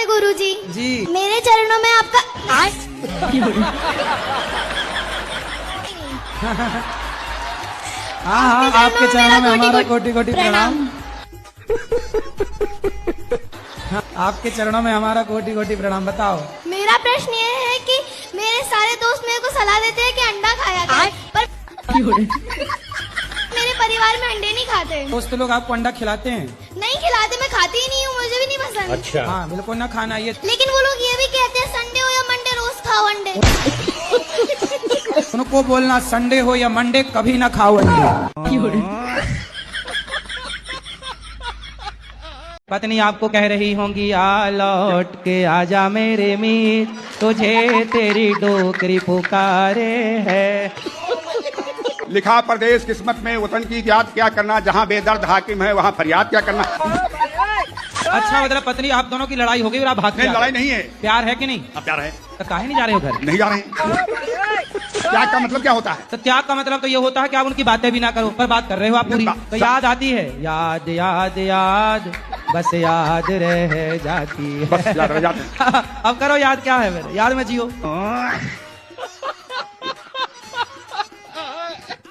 नमस्ते गुरुजी। जी। मेरे चरणों में आपका हाँ, आपके चरणों में हमारा कोटि कोटि प्रणाम। आपके चरणों में हमारा कोटि कोटि प्रणाम। बताओ। मेरा प्रश्न ये है कि मेरे सारे दोस्त मेरे को सलाह देते हैं कि अंडा खाया करो, पर मेरे परिवार में अंडे नहीं खाते। दोस्त लोग आपको अंडा खिलाते हैं? नहीं खिलाते, मैं खाती ही नहीं हूँ, मुझे भी नहीं पसंद। अच्छा। हाँ, बिल्कुल ना खाना ये। लेकिन वो लोग ये भी कहते हैं संडे हो या मंडे रोज खाओ अंडे। उनको बोलना संडे हो या मंडे कभी ना खाओ अंडे। पत्नी आपको कह रही होंगी आ लौट के आजा मेरे मीत, तुझे तेरी डोकरी पुकारे है। लिखा परदेश किस्मत में वतन की याद क्या करना, जहाँ बेदर्द हाकिम है वहाँ फरियाद क्या करना। अच्छा, मतलब पत्नी आप दोनों की लड़ाई हो गई और आप भाग नहीं, लड़ाई नहीं है। प्यार है कि नहीं? अब प्यार है तो काहे नहीं जा रहे हो घर? नहीं जा रहे हैं। त्याग का मतलब क्या होता है? तो त्याग का मतलब तो ये होता है कि आप उनकी बातें भी ना करो, पर बात कर रहे हो आप पूरी। तो याद आती है, याद याद याद बस याद रह जाती है। बस याद रह जाती है। अब करो याद, क्या है मेरे याद में जियो।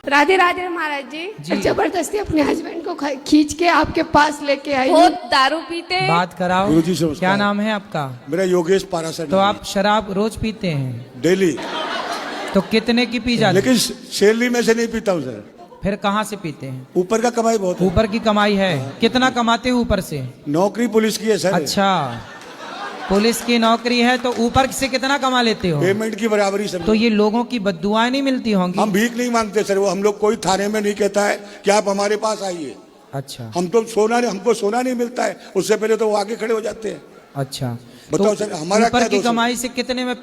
राधे राधे महाराज जी। जबरदस्ती अपने हस्बैंड को खींच के आपके पास लेके आई। बहुत दारू पीते हैं। बात कराओ। गुरुजी से क्या नाम है आपका? मेरा योगेश पारासर। तो आप शराब रोज पीते हैं? डेली। तो कितने की पी जाती? लेकिन सैलरी में से नहीं पीता हूँ सर। फिर कहाँ से पीते हैं? ऊपर का कमाई बहुत है। ऊपर की कमाई है? कितना कमाते हो ऊपर से? नौकरी पुलिस की है सर। अच्छा, पुलिस की नौकरी है तो ऊपर से कितना कमा लेते हो? पेमेंट की बराबरी सर। तो ये लोगों की बद्दुआएं नहीं मिलती होंगी? हम भीख नहीं मांगते सर, वो हम लोग कोई थाने में नहीं कहता है कि आप हमारे पास आइए। अच्छा। हमको सोना नहीं मिलता है, उससे पहले तो वो आगे खड़े हो जाते हैं। अच्छा, बताओ तो सर, हमारा ऊपर क्या की दोष है? कमाई से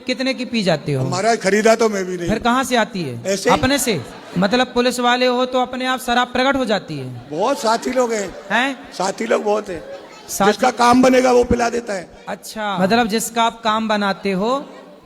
कितने की पी जाते हो? हमारा खरीदा तो मैं भी नहीं। फिर कहाँ से आती है? ऐसे ही। अपने से? मतलब पुलिस वाले हो तो अपने आप शराब प्रकट हो जाती है? बहुत साथी लोग हैं। साथी लोग बहुत है, जिसका काम बनेगा वो पिला देता है। अच्छा, मतलब जिसका आप काम बनाते हो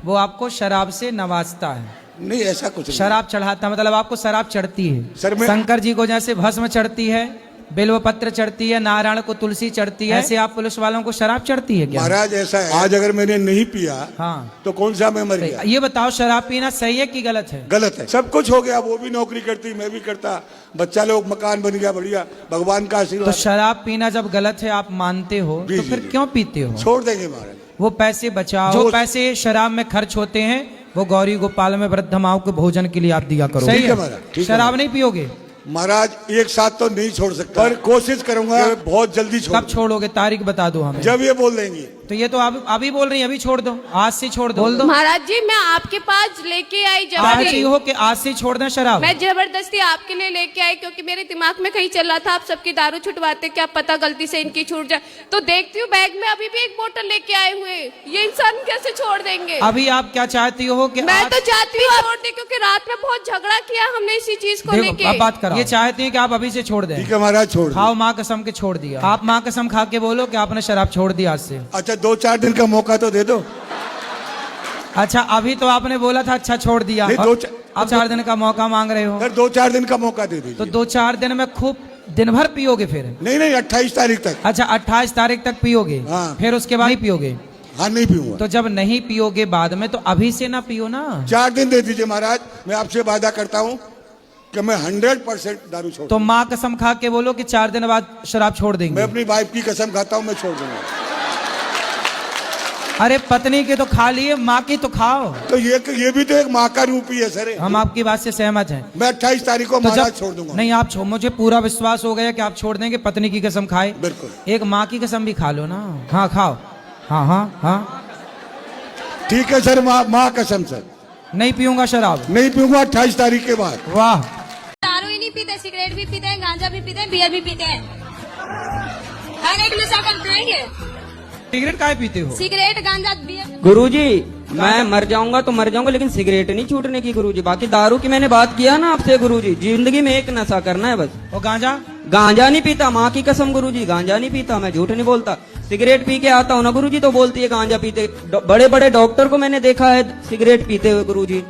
वो आपको शराब से नवाजता है? नहीं, ऐसा कुछ नहीं। शराब चढ़ाता, मतलब आपको शराब चढ़ती है? सर शंकर जी को जैसे भस्म चढ़ती है, बिल्व पत्र चढ़ती है, नारायण को तुलसी चढ़ती है, ऐसे आप पुलिस वालों को शराब चढ़ती है क्या? महाराज ऐसा है, आज अगर मैंने नहीं पिया हाँ तो कौन सा मैं मर गया? ये बताओ, शराब पीना सही है कि गलत है? गलत है। सब कुछ हो गया, वो भी नौकरी करती, मैं भी करता, बच्चा लोग, मकान बन गया, बढ़िया, भगवान का आशीर्वाद। तो शराब पीना जब गलत है आप मानते हो, तो फिर क्यों पीते हो? छोड़ देंगे महाराज। वो पैसे बचाओ, जो पैसे शराब में खर्च होते हैं वो गौरी गोपाल में वृद्ध माओ के भोजन के लिए आप दिया करो। सही है महाराज। शराब नहीं पियोगे? महाराज एक साथ तो नहीं छोड़ सकता, पर कोशिश करूंगा बहुत जल्दी छोड़। कब छोड़ोगे? तारीख बता दो हमें। जब ये बोल देंगे। तो ये तो आप अभी बोल रही हैं, अभी छोड़ दो, आज से छोड़ दो। बोल दो महाराज जी, मैं आपके पास लेके आई आज ही जबरदस्ती। हो कि आज से छोड़ दें शराब? मैं जबरदस्ती आपके लिए लेके आई क्योंकि मेरे दिमाग में कहीं चल रहा था आप सबकी दारू छुटवाते, क्या पता गलती से इनकी छूट जाए। तो देखती हूँ बैग में अभी भी एक बोतल लेके आए हुए, ये इंसान कैसे छोड़ देंगे? अभी आप क्या चाहती हो कि मैं तो चाहती हूँ छोड़ दे, क्योंकि रात में बहुत झगड़ा किया हमने इसी चीज को लेके। अब बात करो। ये चाहती हैं कि आप अभी से छोड़ दें? ठीक है महाराज, छोड़। खाओ, माँ कसम के छोड़ दिया। आप माँ कसम खा के बोलो कि आपने शराब छोड़ दिया आज से। अच्छा, 2-4 दिन का मौका तो दे दो। अच्छा, अभी तो आपने बोला था अच्छा छोड़ दिया, अब 4 दिन का मौका मांग रहे हो? सर 2-4 दिन का मौका दे दीजिए। तो 2-4 दिन में खूब दिन भर पियोगे फिर? नहीं, 28 तारीख तक। अच्छा, 28 तारीख तक पियोगे? हाँ। फिर उसके बाद ही पियोगे? हाँ, नहीं पीऊंगा। तो जब नहीं पियोगे बाद में, तो अभी से ना पियो ना। 4 दिन दे दीजिए महाराज, मैं आपसे वादा करता हूँ कि मैं 100% दारू छोड़। तो माँ कसम खा के बोलो कि 4 दिन बाद शराब छोड़ देंगे। मैं अपनी वाइफ की कसम खाता हूँ, मैं छोड़ दूंगा। अरे पत्नी की तो खा लिए, माँ की तो खाओ। तो ये भी तो एक माँ का रूप ही है सर। हम आपकी बात से सहमत हैं। मैं 28 तारीख को तो महाराज छोड़ दूंगा। नहीं, आप मुझे पूरा विश्वास हो गया कि आप छोड़ देंगे। पत्नी की कसम खाए, बिल्कुल। एक माँ की कसम भी खा लो ना। हाँ खाओ। हाँ हाँ हाँ, ठीक है सर, माँ कसम सर। नहीं पीऊंगा शराब, नहीं पीऊंगा 28 तारीख के बाद। वाह। दारू ही नहीं पीते, सिगरेट भी पीते हैं, गांजा भी पीते हैं, बियर भी पीते हैं, हर एक नशा करते हैं ये। सिगरेट काहे पीते हो? सिगरेट, गांजा, बियर। गुरुजी, मैं मर जाऊंगा तो मर जाऊंगा, लेकिन सिगरेट नहीं छूटने की गुरुजी। बाकी दारू की मैंने बात किया ना आपसे गुरुजी, जिंदगी में एक नशा करना है बस। और गांजा? गांजा नहीं पीता, माँ की कसम गुरुजी, गांजा नहीं पीता, मैं झूठ नहीं बोलता। सिगरेट पी के आता हूँ ना गुरुजी, तो बोलती है गांजा पीते। बड़े बड़े डॉक्टर को मैंने देखा है सिगरेट पीते हुए गुरुजी।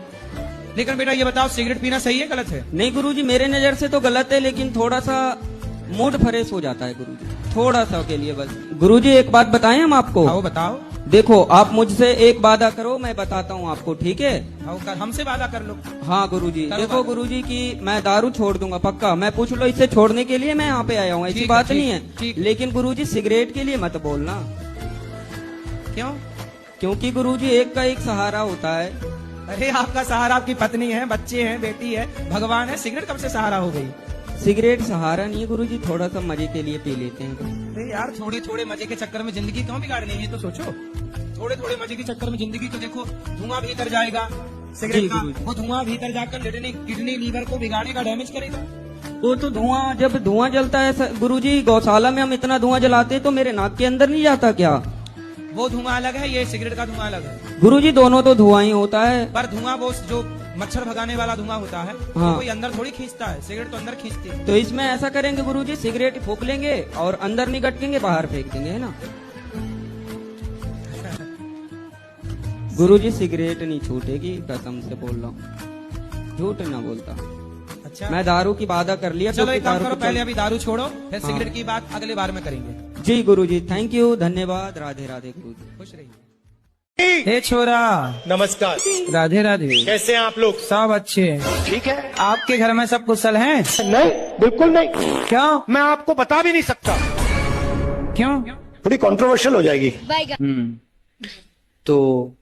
लेकिन बेटा ये बताओ, सिगरेट पीना सही है गलत है? नहीं गुरुजी, मेरे नजर से तो गलत है, लेकिन थोड़ा सा मूड फ्रेश हो जाता है गुरुजी, थोड़ा सा के लिए बस। गुरुजी एक बात बताएं हम आपको। आओ बताओ। देखो आप मुझसे एक वादा करो, मैं बताता हूँ आपको, ठीक है? आओ हमसे वादा कर लो। हाँ गुरुजी, करो देखो वादा। गुरुजी की मैं दारू छोड़ दूंगा पक्का। मैं पूछ लो इससे छोड़ने के लिए मैं यहाँ पे आया हूँ, ऐसी ठीक है, बात ठीक, नहीं है। ठीक। लेकिन गुरुजी सिगरेट के लिए मत बोलना, क्यों? क्योंकि गुरुजी एक का एक सहारा होता है। अरे आपका सहारा आपकी पत्नी है, बच्चे हैं, बेटी है, भगवान है, सिगरेट कब से सहारा हो गई? सिगरेट सहारा नहीं है गुरुजी, थोड़ा सा मजे के लिए पी लेते हैं। अरे यार थोड़े थोड़े मजे के चक्कर में जिंदगी क्यों बिगाड़नी है, तो सोचो। थोड़े थोड़े मजे के चक्कर में जिंदगी, तो देखो धुआं भीतर जाएगा सिगरेट का, वो धुआं भीतर जाकर किडनी लीवर को बिगाड़ेगा, डैमेज करेगा। वो तो धुआं, जब धुआं जलता है गुरुजी, गौशाला में हम इतना धुआं जलाते हैं तो मेरे नाक के अंदर नहीं जाता क्या? वो धुआं अलग है, ये सिगरेट का धुआं अलग है। गुरुजी दोनों तो धुआं ही होता है। पर धुआं वो जो मच्छर भगाने वाला धुआं होता है, हाँ। तो कोई अंदर थोड़ी खींचता है, सिगरेट तो अंदर खींचती है। तो इसमें ऐसा करेंगे गुरुजी, सिगरेट फूक लेंगे और अंदर नहीं गटकेंगे, बाहर फेंक देंगे, है ना? गुरुजी सिगरेट नहीं छूटेगी, कसम से बोल रहा हूँ, झूठ ना बोलता। अच्छा मैं दारू की वादा कर लिया। चलो क्योंकि एक काम दारू करो, की पहले अभी दारू छोड़ो, फिर हाँ। सिगरेट की बात अगले बार में करेंगे। जी गुरुजी, थैंक यू, धन्यवाद, राधे राधे गुरुजी। खुश रहिए। हे छोरा, नमस्कार। राधे राधे। कैसे हैं आप लोग? सब अच्छे हैं। ठीक है। आपके घर में सब कुशल हैं? नहीं, बिल्कुल नहीं। क्यों? मैं आपको बता भी नहीं सकता, क्यों? थोड़ी कंट्रोवर्शियल हो जाएगी। तो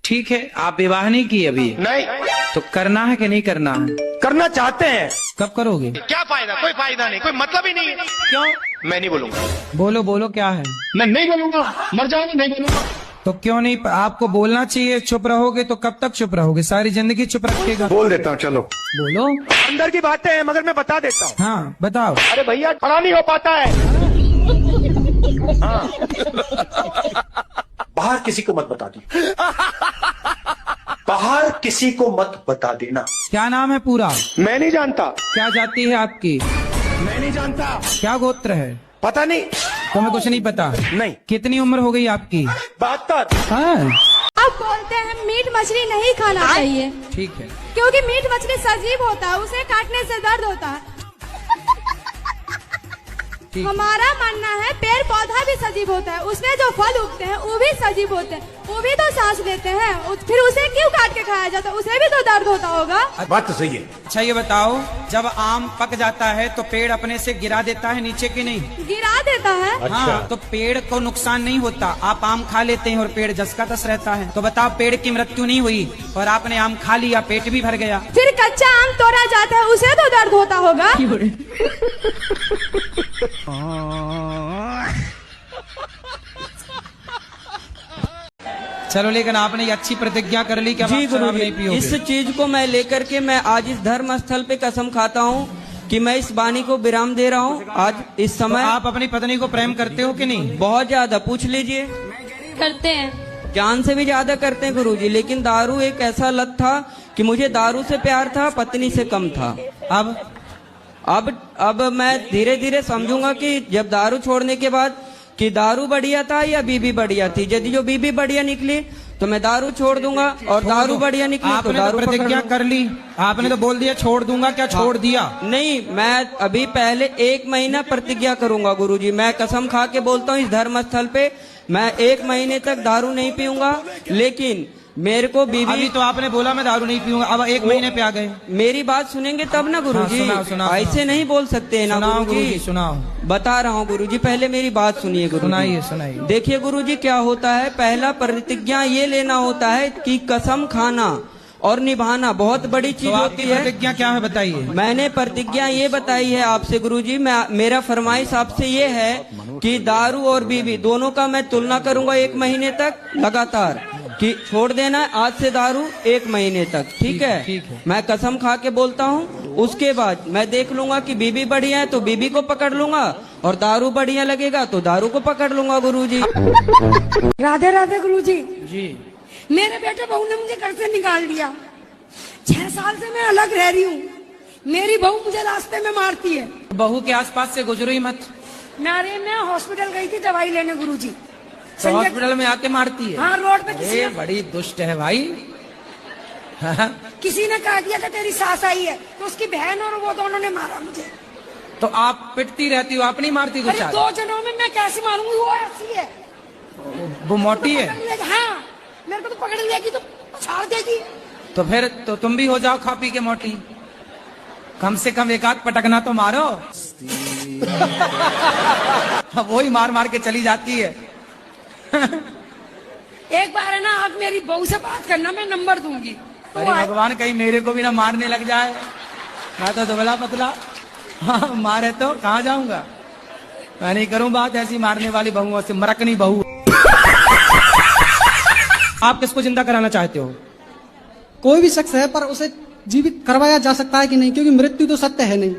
ठीक है, आप विवाह नहीं की अभी? नहीं, तो करना है कि नहीं करना है? करना चाहते हैं। कब करोगे? क्या फायदा? कोई फायदा नहीं, कोई मतलब ही नहीं है। क्यों? मैं नहीं बोलूंगा। बोलो बोलो, क्या है? मैं नहीं बोलूंगा, मर जाऊंगा, नहीं बोलूंगा। तो क्यों नहीं? आपको बोलना चाहिए। चुप रहोगे तो कब तक चुप रहोगे? सारी जिंदगी चुप रखिएगा। बोल देता हूँ, चलो। बोलो। अंदर की बातें हैं, मगर मैं बता देता हूँ। हाँ बताओ। अरे भैया, खड़ा नहीं हो पाता है। हाँ। बाहर किसी को मत बता दी, बाहर किसी को मत बता देना। क्या नाम है पूरा? मैं नहीं जानता। क्या जाति है आपकी? मैं नहीं जानता। क्या गोत्र है? पता नहीं। तुम्हें कुछ नहीं पता? नहीं। कितनी उम्र हो गई आपकी? 72। हाँ आप बोलते हैं मीट मछली नहीं खाना चाहिए, ठीक है। क्योंकि मीट मछली सजीव होता है, उसे काटने से दर्द होता है। ठीक। हमारा मानना है पेड़ पौधा भी सजीव होता है, उसमें जो फल उगते हैं वो भी सजीव होते हैं, वो भी तो सांस लेते हैं, फिर उसे क्यों काट के खाया जाता है? उसे भी तो दर्द होता होगा। बात तो सही है। अच्छा ये बताओ, जब आम पक जाता है तो पेड़ अपने से गिरा देता है नीचे की नहीं? गिरा देता है। हाँ, तो पेड़ को नुकसान नहीं होता। आप आम खा लेते हैं और पेड़ जस का तस रहता है। तो बताओ, पेड़ की मृत्यु नहीं हुई और आपने आम खा लिया, पेट भी भर गया। फिर कच्चा आम तोड़ा जाता है, उसे तो दर्द होता होगा। चलो, लेकिन आपने ये अच्छी प्रतिज्ञा कर ली कि अब जी आप शराब गुरुजी, नहीं पियोगे। इस चीज को मैं लेकर के मैं आज इस धर्म स्थल पे कसम खाता हूँ कि मैं इस वाणी को विराम दे रहा हूँ आज इस तो समय। आप अपनी पत्नी को प्रेम करते हो कि नहीं? बहुत ज्यादा, पूछ लीजिए। करते हैं। जान से भी ज्यादा करते हैं गुरुजी, लेकिन दारू एक ऐसा लत था कि मुझे दारू से प्यार था, पत्नी से कम था। अब मैं धीरे धीरे समझूंगा कि जब दारू छोड़ने के बाद कि दारू बढ़िया था या बीबी बढ़िया थी। यदि जो बीबी बढ़िया निकली तो मैं दारू छोड़ दूंगा, और दारू बढ़िया निकली तो आपने दारू तो प्रतिज्ञा कर ली, आपने तो बोल दिया छोड़ दूंगा। क्या छोड़ दिया? नहीं, मैं अभी पहले 1 महीना प्रतिज्ञा करूंगा गुरुजी। मैं कसम खा के बोलता हूँ इस धर्म स्थल पे मैं 1 महीने तक दारू नहीं पीऊंगा। लेकिन मेरे को बीवी, अभी तो आपने बोला मैं दारू नहीं पीऊंगा, अब 1 महीने पे आ गए। मेरी बात सुनेंगे तब ना गुरुजी। हाँ, सुनाओ, सुनाओ, ऐसे सुनाओ। नहीं बोल सकते हैं ना सुनाओ गुरुजी। गुरुजी, सुनाओ। बता रहा हूँ गुरुजी, पहले मेरी बात सुनिए गुरुजी। सुनाइए, सुनाइए। देखिए गुरुजी, क्या होता है, पहला प्रतिज्ञा ये लेना होता है कि कसम खाना और निभाना बहुत बड़ी चीज तो होती आपकी है। प्रतिज्ञा क्या है बताइए? मैंने प्रतिज्ञा ये बताई है आपसे गुरुजी, मेरा फरमाइश आपसे ये है कि दारू और बीवी दोनों का मैं तुलना करूंगा 1 महीने तक लगातार, कि छोड़ देना है आज से दारू 1 महीने तक, ठीक है? ठीक है। मैं कसम खा के बोलता हूँ। उसके बाद मैं देख लूंगा कि बीवी बढ़िया है तो बीवी को पकड़ लूंगा, और दारू बढ़िया लगेगा तो दारू को पकड़ लूंगा गुरुजी। राधे राधे गुरुजी। जी। मेरे बेटे बहू ने मुझे घर से निकाल दिया। 6 साल से मैं अलग रह रही हूँ। मेरी बहू मुझे रास्ते में मारती है। बहू के आसपास से गुजरो ही मत। मैं हॉस्पिटल गई थी दवाई लेने गुरुजी। तो हॉस्पिटल में आके मारती है? हाँ, रोड पे ये बड़ी दुष्ट है भाई। किसी ने कह दिया कि तेरी सास आई है, तो उसकी बहन और वो दोनों ने मारा मुझे। तो आप पिटती रहती हो, आप नहीं मारती दो चार? 2 जनों में मैं कैसे मारूंगी, वो ऐसी है, वो मोटी है। हाँ मेरे को तो पकड़ लेगी तो छाड़ देगी। तो फिर तो तुम भी हो जाओ खा पी के मोटी, कम से कम एक आध पटकना तो मारो। वो ही मार मार के चली जाती है। एक बार है ना, आप मेरी बहू से बात करना, मैं नंबर दूंगी। तो अरे भगवान कहीं मेरे को भी ना मारने लग जाए, मैं तो दुबला पतला। हाँ मारे तो कहाँ जाऊंगा, मैं नहीं करूं बात ऐसी मारने वाली बहुओं से, मरकनी बहू। आप किसको जिंदा कराना चाहते हो? कोई भी शख्स है, पर उसे जीवित करवाया जा सकता है कि नहीं, क्योंकि मृत्यु तो सत्य है नहीं।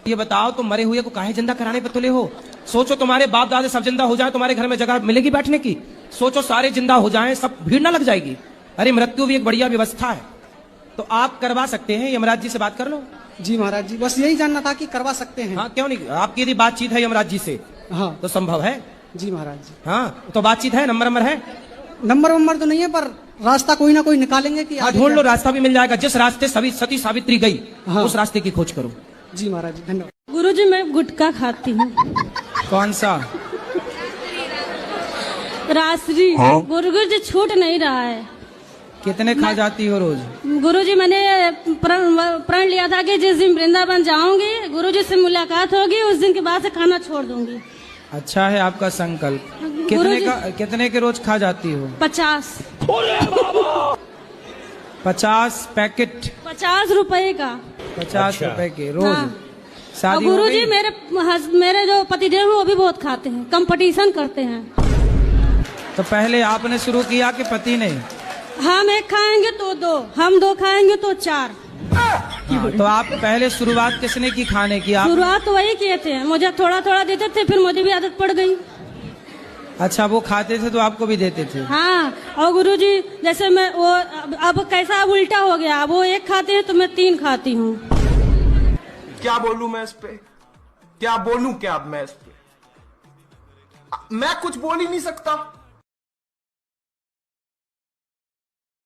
ये बताओ, तुम मरे हुए को काहे जिंदा कराने पर तुले हो? सोचो तुम्हारे बाप दादे सब जिंदा हो जाए, तुम्हारे घर में जगह मिलेगी बैठने की? सोचो सारे जिंदा हो जाएं, सब भीड़ ना लग जाएगी? अरे मृत्यु भी एक बढ़िया व्यवस्था है, तो आप करवा सकते हैं। यमराज जी से बात कर लो। जी महाराज जी, बस यही जानना था कि करवा सकते हैं। हाँ क्यों नहीं, आपकी यदि बातचीत है यमराज जी से हाँ तो संभव है। जी महाराज जी। हाँ तो बातचीत है, नंबर है? नंबर तो नहीं है, पर रास्ता कोई ना कोई निकालेंगे कि हाँ ढूंढ लो, रास्ता भी मिल जाएगा। जिस रास्ते सती सावित्री गई, हाँ। उस रास्ते की खोज करो। जी महाराज जी, धन्यवाद। गुरुजी मैं गुटखा खाती हूँ। कौन सा? रासरी। गुरुजी छूट नहीं रहा है। कितने खा जाती हो रोज? गुरुजी मैंने प्रण लिया था कि जिस दिन वृंदावन जाऊंगी, गुरुजी से मुलाकात होगी, उस दिन के बाद से खाना छोड़ दूंगी। अच्छा है आपका संकल्प। कितने के रोज खा जाती हो? 50। 50 पैकेट? 50 रुपए का। 50 रुपए के रोज? हाँ। शादी गुरु जी मेरे जो पतिदेव हैं वो भी बहुत खाते हैं, कंपटीशन करते हैं। तो पहले आपने शुरू किया कि पति ने? हम एक खाएंगे तो 2, हम 2 खाएंगे तो 4। हाँ, तो आप पहले शुरुआत किसने की खाने की? आप शुरुआत तो वही किए थे, मुझे थोड़ा थोड़ा देते थे, फिर मुझे भी आदत पड़ गई। अच्छा वो खाते थे तो आपको भी देते थे? हाँ, और गुरुजी जैसे मैं वो अब कैसा अब उल्टा हो गया, अब वो 1 खाते हैं तो मैं 3 खाती हूँ। क्या बोलूं मैं इस पे, क्या बोलूं क्या अब मैं इस पे? मैं कुछ बोल ही नहीं सकता।